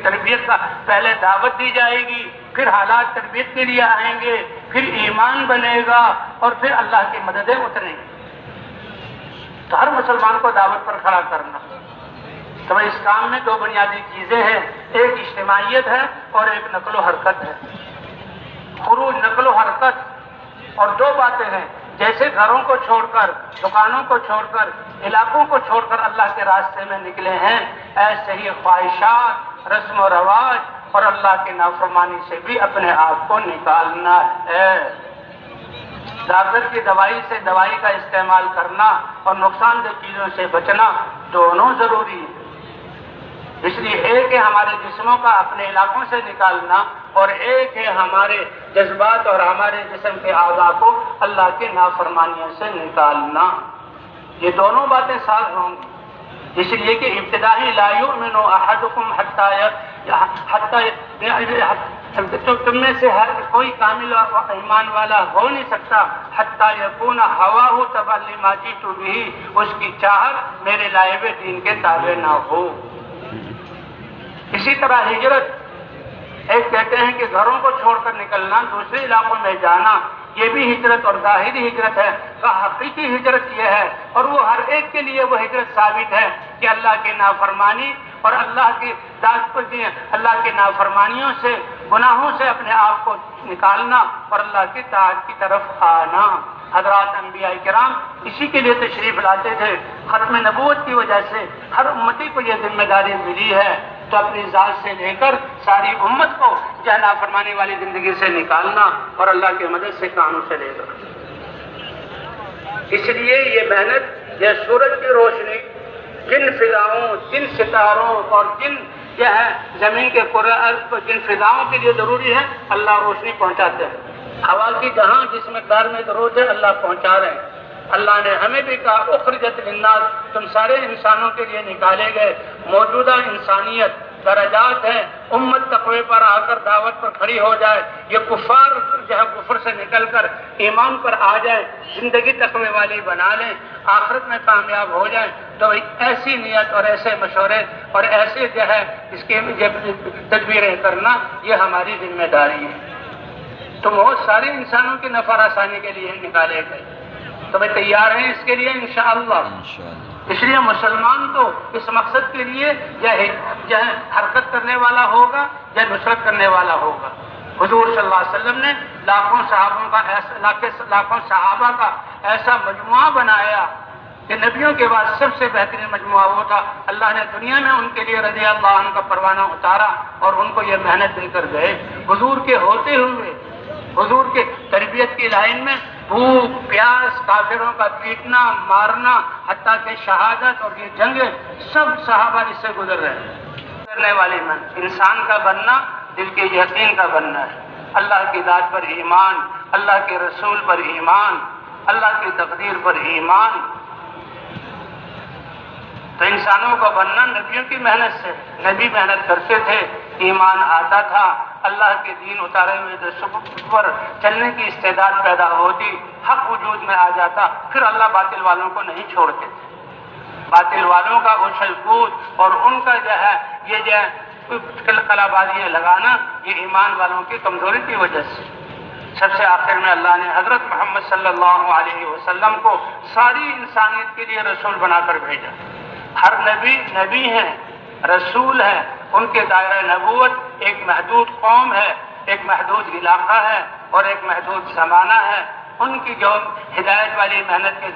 تربیت کا پہلے دعوت دی جائے گی، پھر حالات تربیت کے لیے آئیں گے، پھر ایمان بنے گا اور پھر اللہ کی مددیں اتریں گی۔ تو ہر مسلمان کو دعوت پر کھڑا کرنا۔ تو اس کام میں دو بنیادی چیزیں ہیں، ایک اجتماعیت ہے اور ایک نقل و حرکت ہے۔ خروج نقل و حرکت اور دو باتیں ہیں، جیسے گھروں کو چھوڑ کر، دکانوں کو چھوڑ کر، علاقوں کو چھوڑ کر اللہ کے راستے میں نکلے ہیں، ایسے ہی خواہشات، رسم و رواج اور اللہ کی نافرمانی سے بھی اپنے آپ کو نکالنا ہے۔ ڈاکٹر کی دوائی سے دوائی کا استعمال کرنا اور نقصان دہ چیزوں سے بچنا دونوں ضروری ہے۔ اس لیے ایک ہے ہمارے جسموں کا اپنے علاقوں سے نکالنا اور ایک ہے ہمارے جذبات اور ہمارے جسم کے اعضاء کو اللہ کی نافرمانیوں سے نکالنا۔ یہ دونوں باتیں ساتھ ہوں گی، اس لیے کہ ابتدائی لا یؤمن احدکم تو تم میں سے ہر کوئی کامل ایمان والا ہو نہیں سکتا حتی یکون ہواہ تبعا لما جئت بہ، اس کی چاہت میرے لائے ہوئے دین کے تابع نہ ہو۔ اسی طرح ہجرت، ایک کہتے ہیں کہ گھروں کو چھوڑ کر نکلنا، دوسرے علاقوں میں جانا، یہ بھی ہجرت اور ظاہری ہجرت ہے۔ کا حقیقی ہجرت یہ ہے اور وہ ہر ایک کے لیے وہ ہجرت ثابت ہے کہ اللہ کی نافرمانی اور اللہ کی ذات پر اللہ کی نافرمانیوں سے، گناہوں سے اپنے آپ کو نکالنا اور اللہ کی طاعت کی طرف آنا۔ حضرات انبیاء کرام اسی کے لیے تشریف لاتے تھے۔ ختم نبوت کی وجہ سے ہر امتی کو یہ ذمہ داری ملی ہے تو اپنی ذات سے لے کر ساری امت کو نافرمانی والی زندگی سے نکالنا اور اللہ کی مدد سے کاموں سے لے کر۔ اس لیے یہ محنت، یہ سورج کی روشنی جن فضاؤں، جن ستاروں اور جن جو ہے زمین کے کرۂ ارض کو جن فضاؤں کے لیے ضروری ہے، اللہ روشنی پہنچاتے ہیں۔ ہوا کی جہاں جس مقدار میں ضرورت ہے اللہ پہنچا رہے ہیں۔ اللہ نے ہمیں بھی کہا اخرجت للناس، تم سارے انسانوں کے لیے نکالے گئے۔ موجودہ انسانیت درجات ہیں، امت تقوی پر آ کر دعوت پر کھڑی ہو جائے، یہ کفار جو ہے کفر سے نکل کر ایمان پر آ جائے، زندگی تقوی والی بنا لیں، آخرت میں کامیاب ہو جائیں، تو ایسی نیت اور ایسے مشورے اور ایسے جو ہے اس کی تدبیریں کرنا یہ ہماری ذمہ داری ہے۔ تو بہت سارے انسانوں کی نفع آسانی کے لیے نکالے گئے، تو میں تیار ہیں اس کے لیے انشاءاللہ۔ اس لیے مسلمان تو اس مقصد کے لیے یا حرکت کرنے والا ہوگا یا نصرت کرنے والا ہوگا۔ حضور صلی اللہ علیہ وسلم نے لاکھوں صحابہ کا ایسا مجموعہ بنایا کہ نبیوں کے بعد سب سے بہترین مجموعہ وہ تھا۔ اللہ نے دنیا میں ان کے لیے رضی اللہ عنہ کا پروانہ اتارا اور ان کو یہ محنت دے کر گئے۔ حضور کے ہوتے ہوئے، حضور کے تربیت کی لائن میں بھوک پیاس، کافروں کا پیٹنا مارنا، حتیٰ کہ شہادت اور یہ جنگیں، سب صحابہ اس سے گزر رہے ہیں۔ کرنے والی من انسان کا بننا دل کے یقین کا بننا ہے، اللہ کی ذات پر ایمان، اللہ کے رسول پر ایمان، اللہ کی تقدیر پر ایمان۔ تو انسانوں کو بننا نبیوں کی محنت سے، نبی محنت کرتے تھے، ایمان آتا تھا، اللہ کے دین اتارے ہوئے پر چلنے کی استعداد پیدا ہوتی، حق وجود میں آ جاتا، پھر اللہ باطل والوں کو نہیں چھوڑتے تھے۔ باطل والوں کا اچھل کود اور ان کا جو ہے یہ جو کلا بازیاں لگانا، یہ ایمان والوں کی کمزوری کی وجہ سے۔ سب سے آخر میں اللہ نے حضرت محمد صلی اللہ علیہ وسلم کو ساری انسانیت کے لیے رسول بنا کر بھیجا۔ ہر نبی نبی ہیں، رسول ہیں، ان کے دائرہ نبوت ایک محدود قوم ہے، ایک محدود علاقہ ہے اور ایک محدود زمانہ ہے۔ ان کی جو ہدایت والی محنت کے